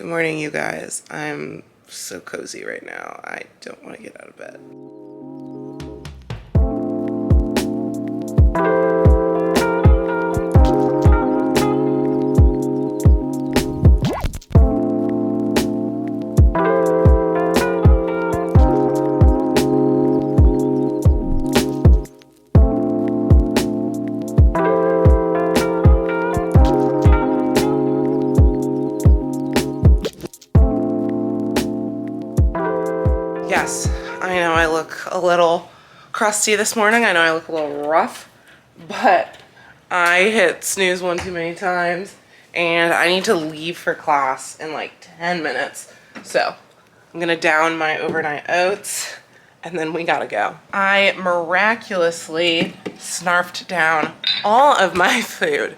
Good morning, you guys. I'm so cozy right now. I don't want to get out of bed. Yes, I know I look a little crusty this morning. I know I look a little rough, but I hit snooze one too many times and I need to leave for class in like 10 minutes. So I'm gonna down my overnight oats and then we gotta go. I miraculously snarfed down all of my food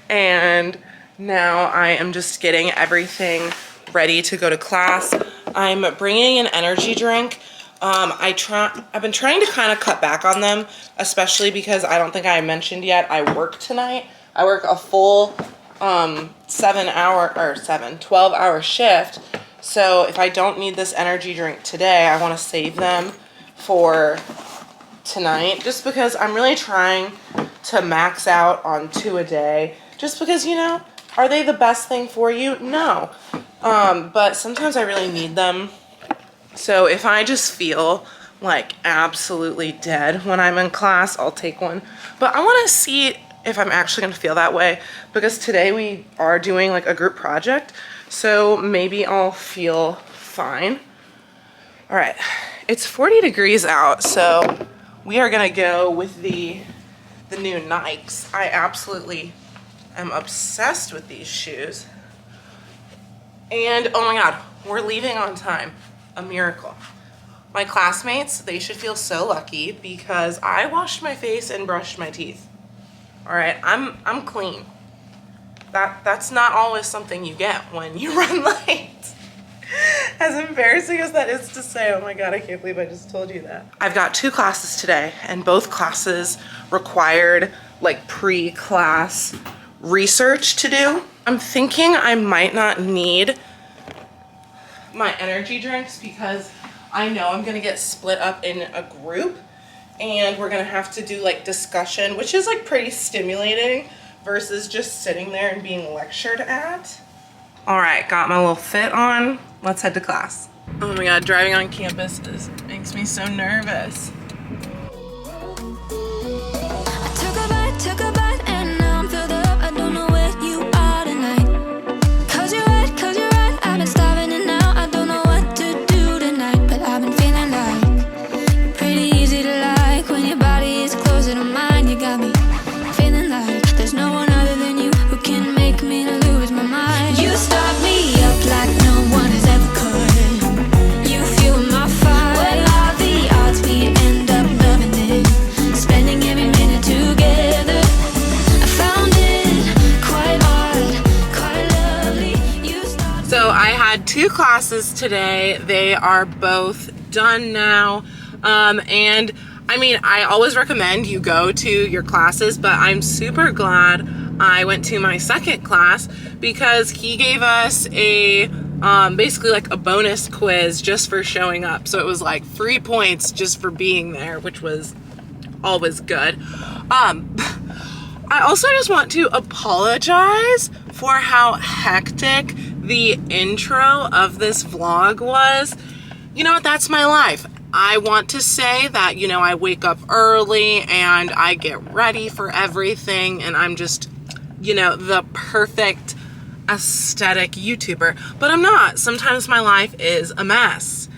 and now I am just getting everything ready to go to class. I'm bringing an energy drink. I've been trying to kind of cut back on them, especially because I don't think I mentioned yet, I work tonight. I work a full 12-hour shift. So if I don't need this energy drink today, I want to save them for tonight, just because I'm really trying to max out on 2 a day, just because, you know, are they the best thing for you? No. But sometimes I really need them. So if I just feel like absolutely dead when I'm in class, I'll take one. But I want to see if I'm actually going to feel that way, because today we are doing like a group project. So maybe I'll feel fine. All right, it's 40 degrees out. So we are going to go with the new Nikes. I absolutely am obsessed with these shoes. And oh my God, we're leaving on time. A miracle. My classmates, they should feel so lucky because I washed my face and brushed my teeth. All right, I'm clean. That's not always something you get when you run late. As embarrassing as that is to say, oh my God, I can't believe I just told you that. I've got 2 classes today and both classes required like pre-class research to do. I'm thinking I might not need my energy drinks because I know I'm gonna get split up in a group and we're gonna have to do like discussion, which is like pretty stimulating versus just sitting there and being lectured at. All right, got my little fit on. Let's head to class. Oh my God, driving on campus makes me so nervous. Took a bite and now I'm filled up. I don't know where you are tonight. Cause you're right, I've been starving and now I don't know what to do tonight. But I've been feeling like you're pretty easy to like. When your body is closer to mine, you got me feeling like there's no one other than you who can make me lose my mind. You start me up like no one has ever could. You fuel my fire. What are the odds we end up loving this? Spending every minute together. I found it quite odd, quite lovely. You start. So I had 2 classes today. They are both done now. And I mean, I always recommend you go to your classes, but I'm super glad I went to my second class because he gave us a basically like a bonus quiz just for showing up. So it was like 3 points just for being there, which was always good. I also just want to apologize for how hectic the intro of this vlog was. You know what? That's my life. I want to say that, you know, I wake up early and I get ready for everything and I'm just, you know, the perfect aesthetic YouTuber, but I'm not. Sometimes my life is a mess.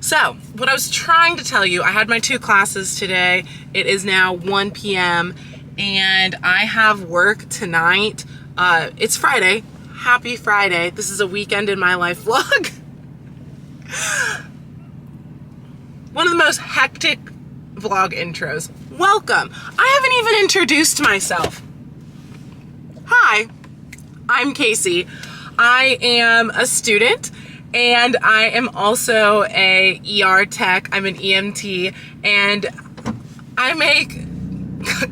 So what I was trying to tell you, I had my 2 classes today. It is now 1 p.m. and I have work tonight. It's Friday. Happy Friday. This is a weekend in my life vlog. One of the most hectic vlog intros. Welcome. I haven't even introduced myself. Hi, I'm Casey. I am a student and I am also a ER tech. I'm an EMT and I make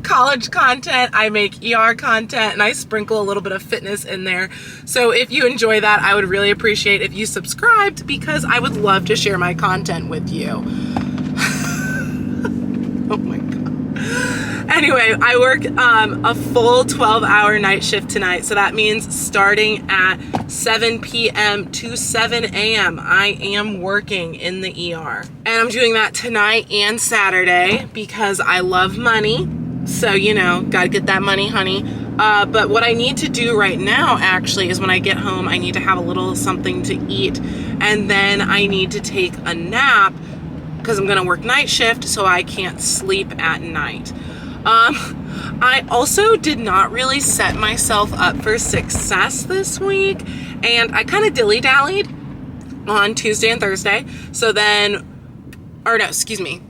college content, I make ER content, and I sprinkle a little bit of fitness in there. So if you enjoy that, I would really appreciate if you subscribed, because I would love to share my content with you. Oh my God. Anyway, I work a full 12-hour night shift tonight. So that means starting at 7 p.m. to 7 a.m. I am working in the ER. And I'm doing that tonight and Saturday because I love money. So, you know, gotta get that money, honey. But what I need to do right now, actually, is when I get home, I need to have a little something to eat. And then I need to take a nap because I'm gonna work night shift, so I can't sleep at night. I also did not really set myself up for success this week, and I kind of dilly-dallied on Tuesday and Thursday. So then, or no, excuse me,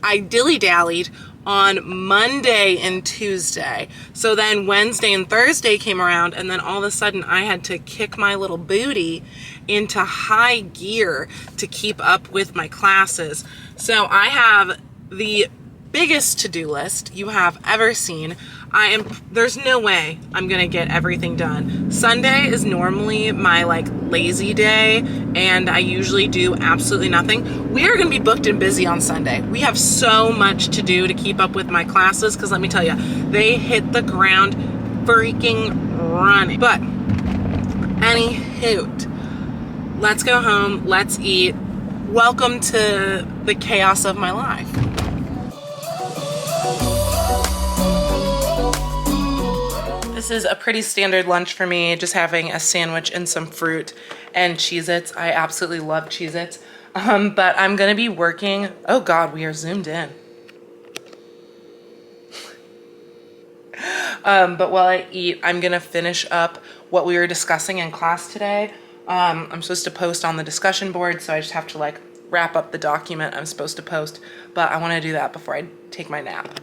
I dilly-dallied on Monday and Tuesday. So then Wednesday and Thursday came around, and then all of a sudden I had to kick my little booty into high gear to keep up with my classes. So I have the biggest to-do list you have ever seen. There's no way I'm gonna get everything done. Sunday is normally my like lazy day, and I usually do absolutely nothing. We are gonna be booked and busy on Sunday. We have so much to do to keep up with my classes, because let me tell you, they hit the ground freaking running. But anywho, let's go home, let's eat. Welcome to the chaos of my life. This is a pretty standard lunch for me, just having a sandwich and some fruit and Cheez-Its. I absolutely love Cheez-Its. But I'm gonna be working, oh God, we are zoomed in. But while I eat, I'm gonna finish up what we were discussing in class today. I'm supposed to post on the discussion board, so I just have to like wrap up the document I'm supposed to post, but I wanna do that before I take my nap.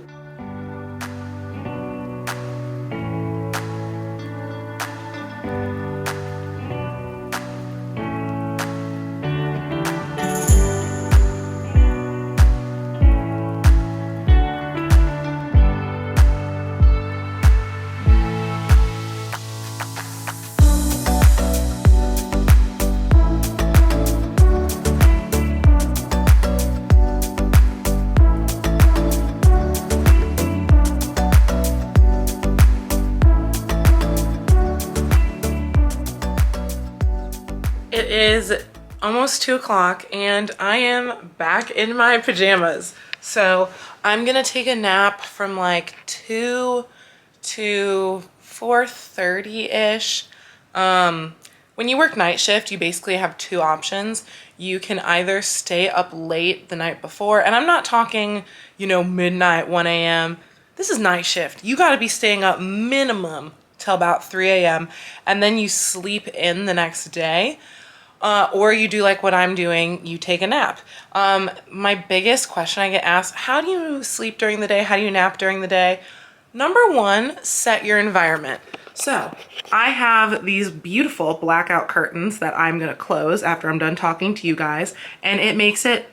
It is almost 2 o'clock and I am back in my pajamas. So I'm gonna take a nap from like 2 to 4:30-ish. When you work night shift, you basically have 2 options. You can either stay up late the night before, and I'm not talking, you know, midnight, 1 a.m. This is night shift. You gotta be staying up minimum till about 3 a.m. and then you sleep in the next day. Or you do like what I'm doing, you take a nap. My biggest question I get asked, how do you sleep during the day? How do you nap during the day? Number 1, set your environment. So I have these beautiful blackout curtains that I'm gonna close after I'm done talking to you guys, and it makes it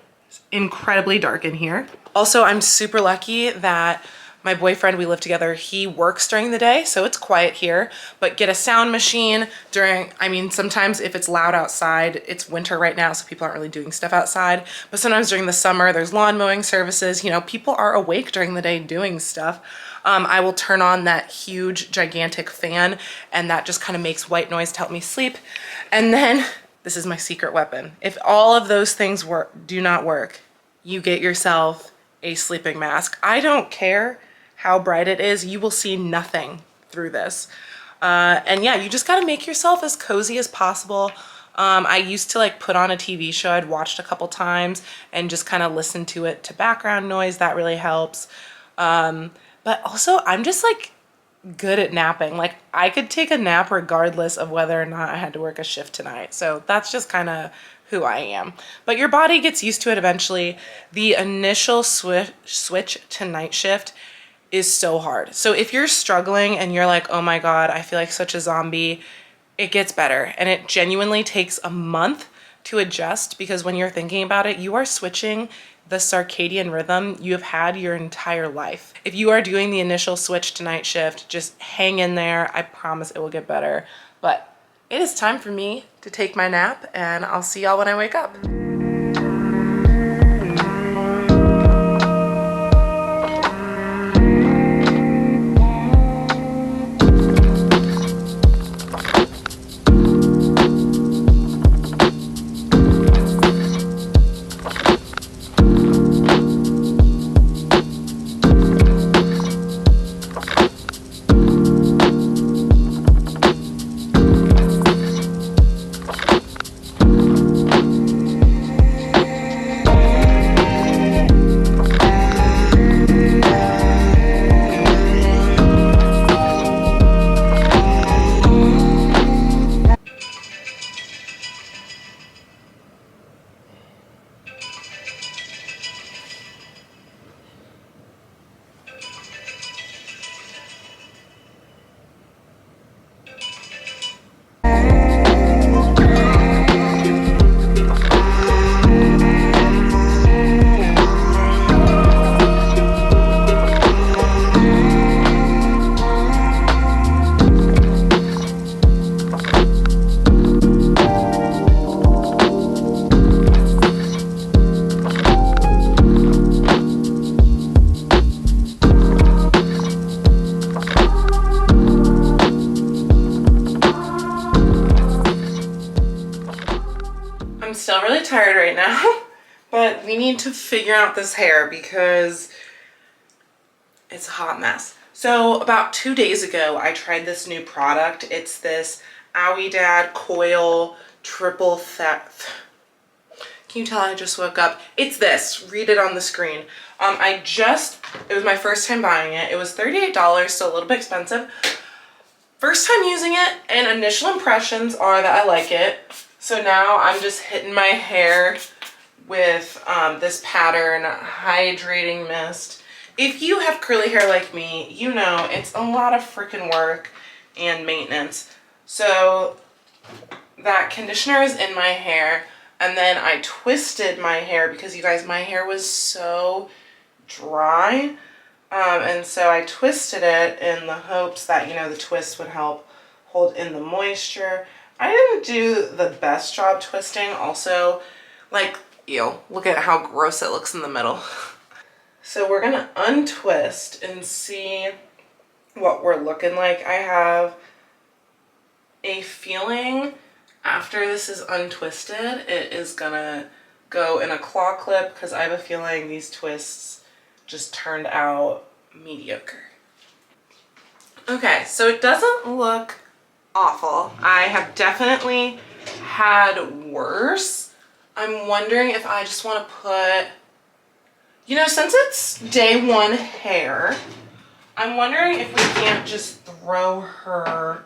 incredibly dark in here. Also, I'm super lucky that my boyfriend, we live together, he works during the day, so it's quiet here, but get a sound machine sometimes if it's loud outside, it's winter right now, so people aren't really doing stuff outside, but sometimes during the summer, there's lawn mowing services, you know, people are awake during the day doing stuff. I will turn on that huge, gigantic fan, and that just kind of makes white noise to help me sleep. And then, this is my secret weapon. If all of those things do not work, you get yourself a sleeping mask. I don't care how bright it is, you will see nothing through this. And yeah, you just gotta make yourself as cozy as possible. I used to like put on a TV show I'd watched a couple times and just kind of listen to it to background noise. That really helps. But also I'm just like good at napping. Like I could take a nap regardless of whether or not I had to work a shift tonight. So that's just kind of who I am. But your body gets used to it eventually. The initial switch to night shift is so hard. So if you're struggling and you're like, oh my God, I feel like such a zombie, it gets better. And it genuinely takes a month to adjust, because when you're thinking about it, you are switching the circadian rhythm you have had your entire life. If you are doing the initial switch to night shift, just hang in there. I promise it will get better. But it is time for me to take my nap, and I'll see y'all when I wake up. I'm still really tired right now, but we need to figure out this hair because it's a hot mess. So about 2 days ago, I tried this new product. It's this Owie Dad Coil Triple Theft. Can you tell I just woke up? It's this, read it on the screen. It was my first time buying it. It was $38, so a little bit expensive. First time using it, and initial impressions are that I like it. So now I'm just hitting my hair with this pattern hydrating mist. If you have curly hair like me, you know it's a lot of freaking work and maintenance. So that conditioner is in my hair, and then I twisted my hair because, you guys, my hair was so dry. And so I twisted it in the hopes that, you know, the twist would help hold in the moisture. I didn't do the best job twisting. Also, like, ew, look at how gross it looks in the middle. So we're gonna untwist and see what we're looking like. I have a feeling after this is untwisted, it is gonna go in a claw clip because I have a feeling these twists just turned out mediocre. Okay, so it doesn't look awful. I have definitely had worse. I'm wondering if I just want to put, you know, since it's day one hair, I'm wondering if we can't just throw her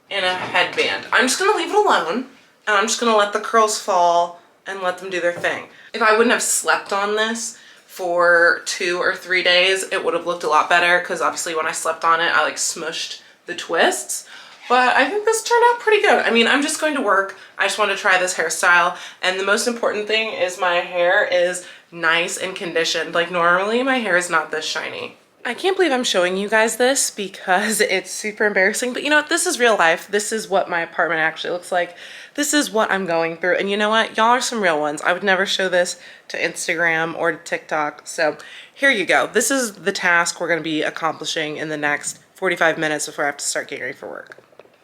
in a headband. I'm just gonna leave it alone, and I'm just gonna let the curls fall and let them do their thing. If I wouldn't have slept on this for 2 or 3 days, it would have looked a lot better, because obviously when I slept on it, I like smushed the twists. But I think this turned out pretty good. I mean, I'm just going to work. I just want to try this hairstyle. And the most important thing is my hair is nice and conditioned. Like, normally my hair is not this shiny. I can't believe I'm showing you guys this because it's super embarrassing, but you know what? This is real life. This is what my apartment actually looks like. This is what I'm going through. And you know what? Y'all are some real ones. I would never show this to Instagram or to TikTok. So here you go. This is the task we're going to be accomplishing in the next 45 minutes before I have to start getting ready for work.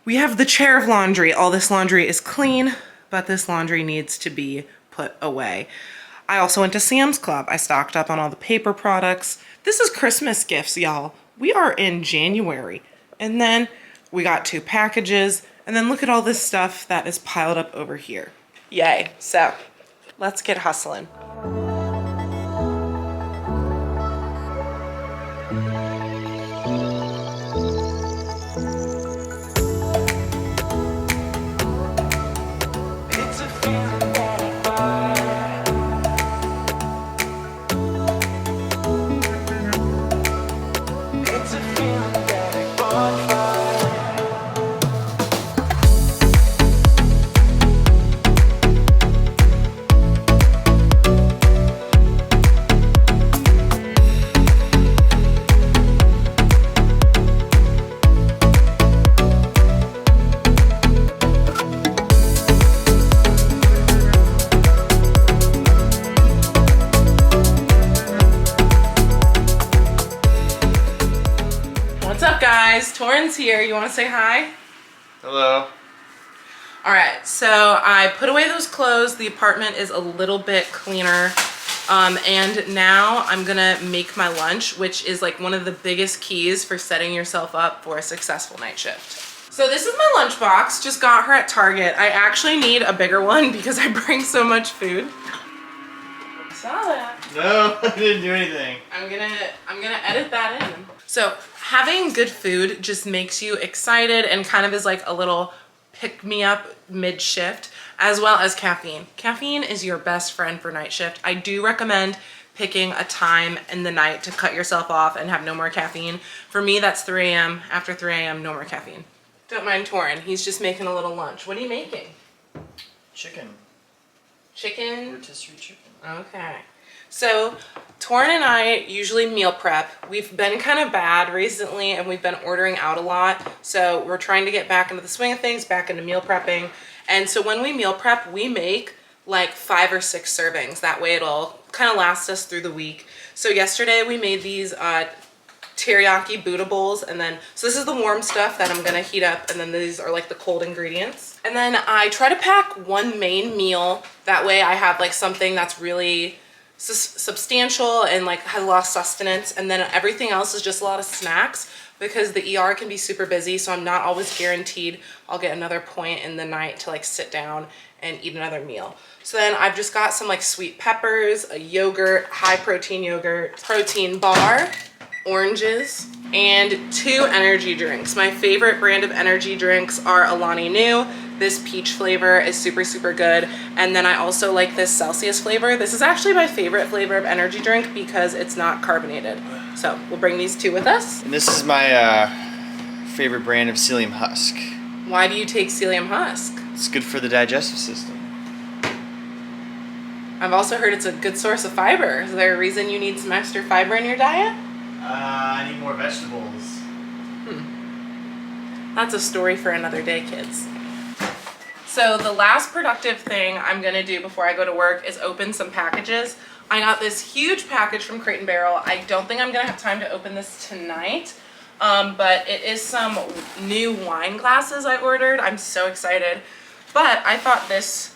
We have the chair of laundry. All this laundry is clean, but this laundry needs to be put away. I also went to Sam's Club. I stocked up on all the paper products. This is Christmas gifts, y'all. We are in January. And then we got 2 packages. And then look at all this stuff that is piled up over here. Yay. So let's get hustling. What's up, guys? Torrin's here. You want to say hi? Hello. All right, so I put away those clothes. The apartment is a little bit cleaner. And now I'm gonna make my lunch, which is like one of the biggest keys for setting yourself up for a successful night shift. So this is my lunch box. Just got her at Target. I actually need a bigger one because I bring so much food. Saw that. No, I didn't do anything. I'm gonna edit that in. So having good food just makes you excited and kind of is like a little pick me up mid shift, as well as caffeine. Caffeine is your best friend for night shift. I do recommend picking a time in the night to cut yourself off and have no more caffeine. For me, that's 3 a.m. After 3 a.m., no more caffeine. Don't mind Torrin. He's just making a little lunch. What are you making? Chicken. Chicken? Rotisserie chicken. Okay. So Torrin and I usually meal prep. We've been kind of bad recently and we've been ordering out a lot. So we're trying to get back into the swing of things, back into meal prepping. And so when we meal prep, we make like 5 or 6 servings. That way it'll kind of last us through the week. So yesterday we made these teriyaki Buddha bowls, and then so this is the warm stuff that I'm gonna heat up, and then these are like the cold ingredients. And then I try to pack one main meal. That way I have like something that's really substantial and like has a lot of sustenance, and then everything else is just a lot of snacks because the ER can be super busy, so I'm not always guaranteed I'll get another point in the night to like sit down and eat another meal. So then I've just got some like sweet peppers, a yogurt, high protein yogurt, protein bar, oranges, and 2 energy drinks. My favorite brand of energy drinks are Alani Nu. This peach flavor is super, super good. And then I also like this Celsius flavor. This is actually my favorite flavor of energy drink because it's not carbonated. So we'll bring these 2 with us. And this is my favorite brand of psyllium husk. Why do you take psyllium husk? It's good for the digestive system. I've also heard it's a good source of fiber. Is there a reason you need some extra fiber in your diet? I need more vegetables. That's a story for another day, kids. So the last productive thing I'm gonna do before I go to work is open some packages. I got this huge package from Crate & Barrel. I don't think I'm gonna have time to open this tonight, but it is some new wine glasses I ordered. I'm so excited. But I thought this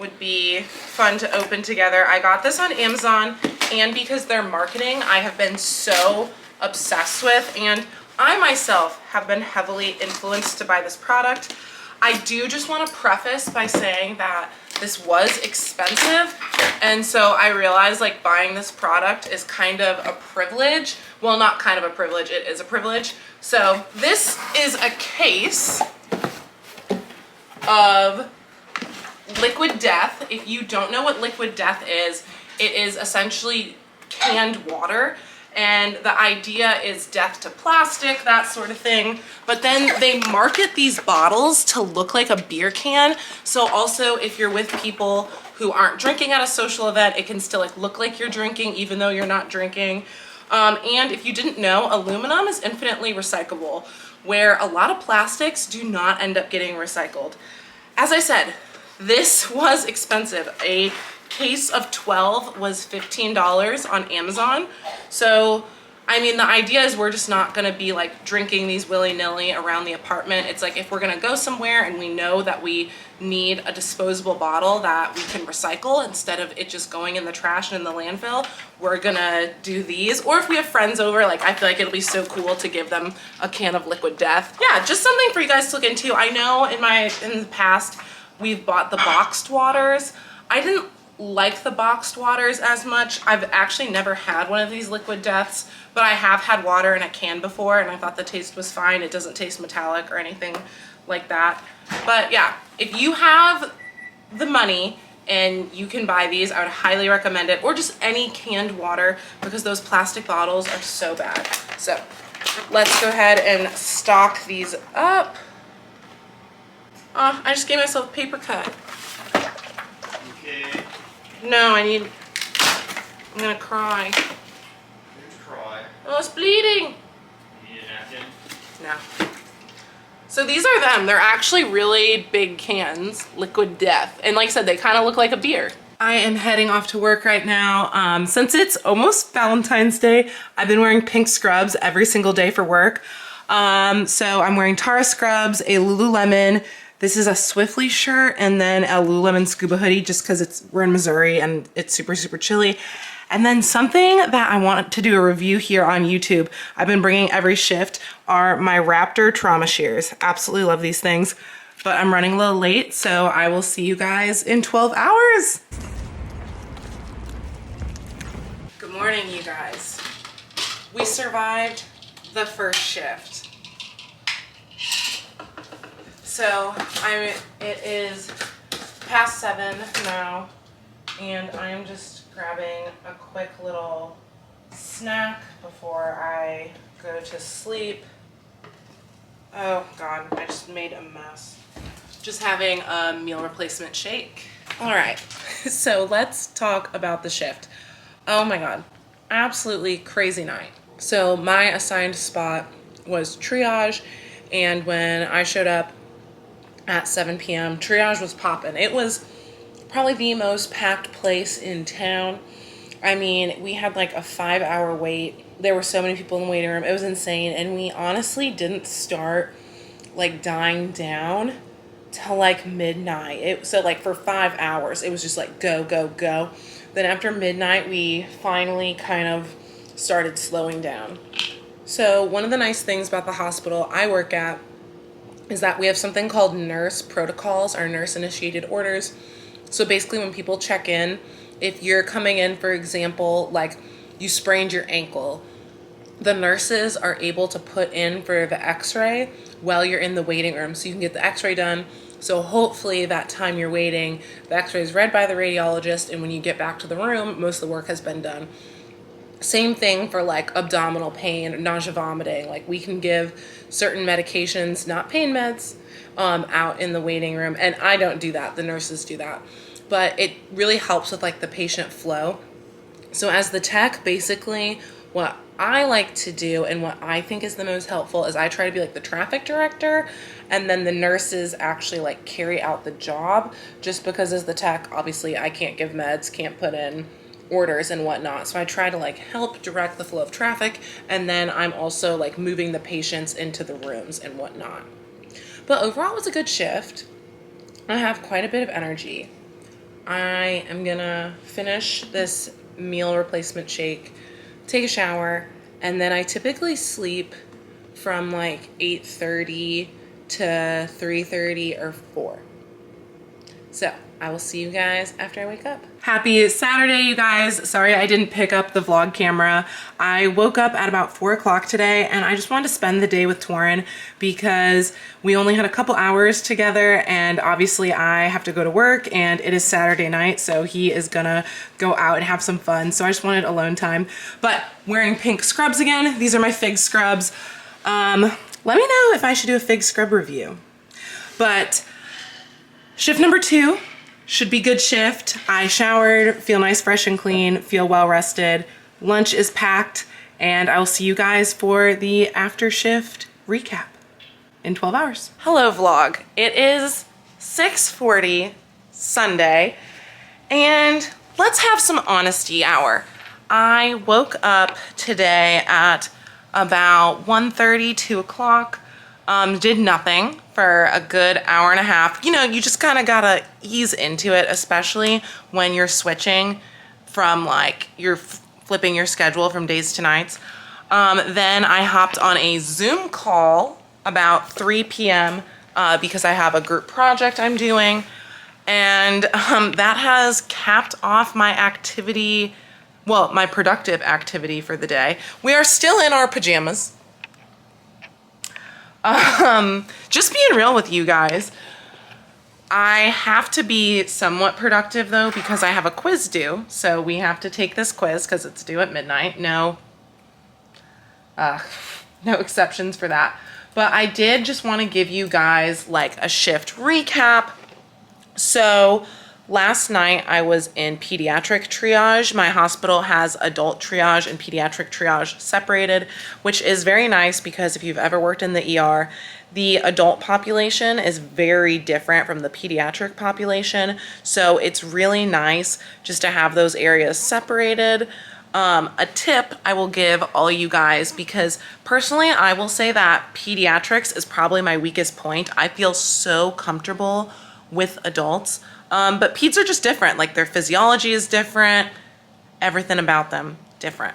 would be fun to open together. I got this on Amazon, and because their marketing I have been so obsessed with, and I myself have been heavily influenced to buy this product. I do just want to preface by saying that this was expensive, and so I realized like buying this product is kind of a privilege. Well, not kind of a privilege, it is a privilege. So this is a case of Liquid Death. If you don't know what Liquid Death is, it is essentially canned water, and the idea is death to plastic, that sort of thing. But then they market these bottles to look like a beer can, so also if you're with people who aren't drinking at a social event, it can still like look like you're drinking even though you're not drinking. And if you didn't know, aluminum is infinitely recyclable, where a lot of plastics do not end up getting recycled. As I said, this was expensive. A case of 12 was $15 on Amazon. So, I mean, the idea is we're just not gonna be like drinking these willy-nilly around the apartment. It's like if we're gonna go somewhere and we know that we need a disposable bottle that we can recycle instead of it just going in the trash and in the landfill, we're gonna do these. Or if we have friends over, like I feel like it'll be so cool to give them a can of Liquid Death. Yeah, just something for you guys to look into. I know in the past, we've bought the boxed waters. I didn't like the boxed waters as much. I've actually never had one of these Liquid Deaths, but I have had water in a can before and I thought the taste was fine. It doesn't taste metallic or anything like that. But yeah, if you have the money and you can buy these, I would highly recommend it, or just any canned water, because those plastic bottles are so bad. So let's go ahead and stock these up. I just gave myself a paper cut. Okay. No, I'm gonna cry. Here's cry. Oh, it's bleeding. You need a napkin? No. So these are them. They're actually really big cans, Liquid Death. And like I said, they kind of look like a beer. I am heading off to work right now. Since it's almost Valentine's Day, I've been wearing pink scrubs every single day for work. So I'm wearing Tara scrubs, a Lululemon. This is a Swiftly shirt, and then a Lululemon scuba hoodie just because we're in Missouri and it's super, super chilly. And then something that I want to do a review here on YouTube, I've been bringing every shift, are my Raptor trauma shears. Absolutely love these things, but I'm running a little late, so I will see you guys in 12 hours. Good morning, you guys. We survived the first shift. So it is past 7 now, and I'm just grabbing a quick little snack before I go to sleep. Oh God, I just made a mess. Just having a meal replacement shake. All right, so let's talk about the shift. Oh my God, absolutely crazy night. So my assigned spot was triage, and when I showed up at 7 p.m., triage was popping. It was probably the most packed place in town. I mean, we had like a 5-hour wait. There were so many people in the waiting room. It was insane. And we honestly didn't start like dying down till like midnight. So like for 5 hours, it was just like go, go, go. Then after midnight, we finally kind of started slowing down. So one of the nice things about the hospital I work at is that we have something called nurse protocols, or nurse initiated orders. So basically when people check in, if you're coming in, for example, like you sprained your ankle, the nurses are able to put in for the x-ray while you're in the waiting room. So you can get the x-ray done. So hopefully that time you're waiting, the x-ray is read by the radiologist, and when you get back to the room, most of the work has been done. Same thing for like abdominal pain, nausea, vomiting. Like we can give certain medications, not pain meds, out in the waiting room. And I don't do that, the nurses do that. But it really helps with like the patient flow. So as the tech, basically what I like to do and what I think is the most helpful is I try to be like the traffic director, and then the nurses actually like carry out the job, just because as the tech, obviously I can't give meds, can't put in orders and whatnot. So I try to like help direct the flow of traffic, and then I'm also like moving the patients into the rooms and whatnot. But overall it was a good shift. I have quite a bit of energy. I am gonna finish this meal replacement shake, take a shower, and then I typically sleep from like 8:30 to 3:30 or 4. So I will see you guys after I wake up. Happy Saturday, you guys. Sorry I didn't pick up the vlog camera. I woke up at about 4 o'clock today, and I just wanted to spend the day with Torin because we only had a couple hours together, and obviously I have to go to work, and it is Saturday night, so he is gonna go out and have some fun. So I just wanted alone time. But wearing pink scrubs again. These are my fig scrubs. Let me know if I should do a fig scrub review. But shift number 2 should be good shift. I showered, feel nice, fresh and clean, feel well rested. Lunch is packed, and I will see you guys for the after shift recap in 12 hours. Hello vlog. It is 6:40 Sunday, and let's have some honesty hour. I woke up today at about 1:30, 2 o'clock. Did nothing for a good hour and a half. You know, you just kind of gotta ease into it, especially when you're switching from like, you're flipping your schedule from days to nights. Then I hopped on a Zoom call about 3 p.m. Because I have a group project I'm doing. And that has capped off my activity, well, my productive activity for the day. We are still in our pajamas. Just being real with you guys, I have to be somewhat productive though, because I have a quiz due. So we have to take this quiz because it's due at midnight. No exceptions for that. But I did just want to give you guys like a shift recap. So last night I was in pediatric triage. My hospital has adult triage and pediatric triage separated, which is very nice because if you've ever worked in the ER, the adult population is very different from the pediatric population. So it's really nice just to have those areas separated. A tip I will give all you guys, because personally I will say that pediatrics is probably my weakest point. I feel so comfortable with adults, but peds are just different. Like their physiology is different, everything about them different.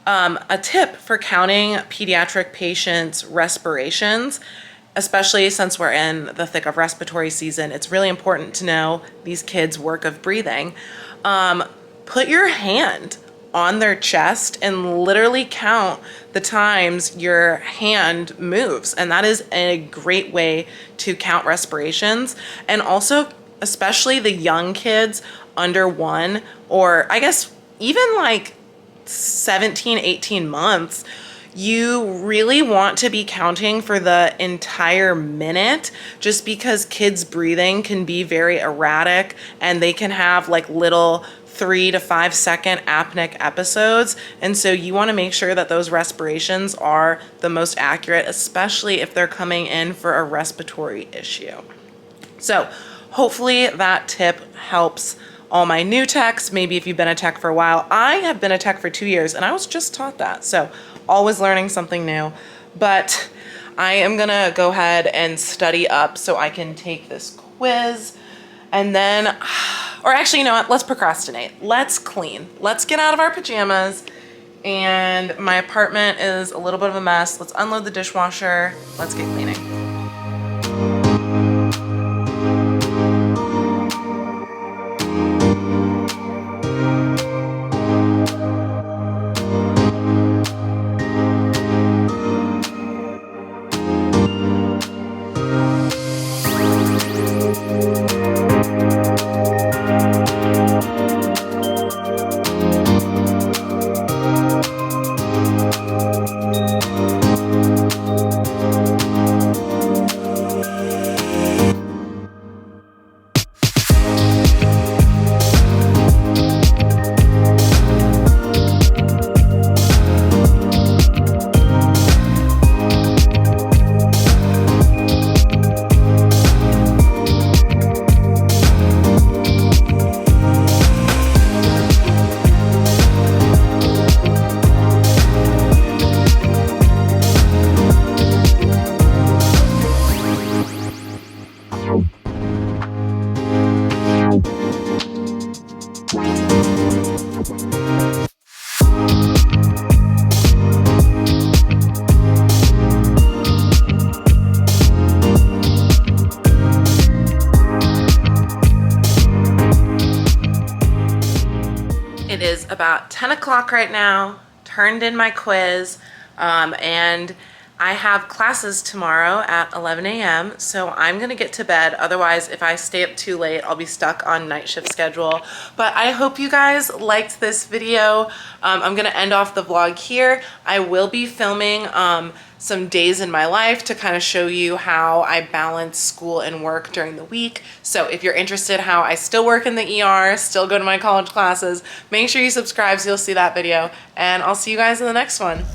A tip for counting pediatric patients' respirations, especially since we're in the thick of respiratory season, it's really important to know these kids' work of breathing. Put your hand on their chest and literally count the times your hand moves. And that is a great way to count respirations. And also, especially the young kids under 1, or I guess even like 17, 18 months, you really want to be counting for the entire minute, just because kids' breathing can be very erratic and they can have like little 3 to 5 second apneic episodes. And so you want to make sure that those respirations are the most accurate, especially if they're coming in for a respiratory issue. So hopefully that tip helps all my new techs. Maybe if you've been a tech for a while. I have been a tech for 2 years and I was just taught that. So always learning something new. But I am gonna go ahead and study up so I can take this quiz. And then, or actually, you know what? Let's procrastinate. Let's clean. Let's get out of our pajamas. And my apartment is a little bit of a mess. Let's unload the dishwasher. Let's get cleaning. It is about 10 o'clock right now, turned in my quiz, and I have classes tomorrow at 11 a.m. So I'm gonna get to bed. Otherwise, if I stay up too late, I'll be stuck on night shift schedule. But I hope you guys liked this video. I'm gonna end off the vlog here. I will be filming some days in my life to kind of show you how I balance school and work during the week. So if you're interested how I still work in the ER, still go to my college classes, make sure you subscribe so you'll see that video. And I'll see you guys in the next one.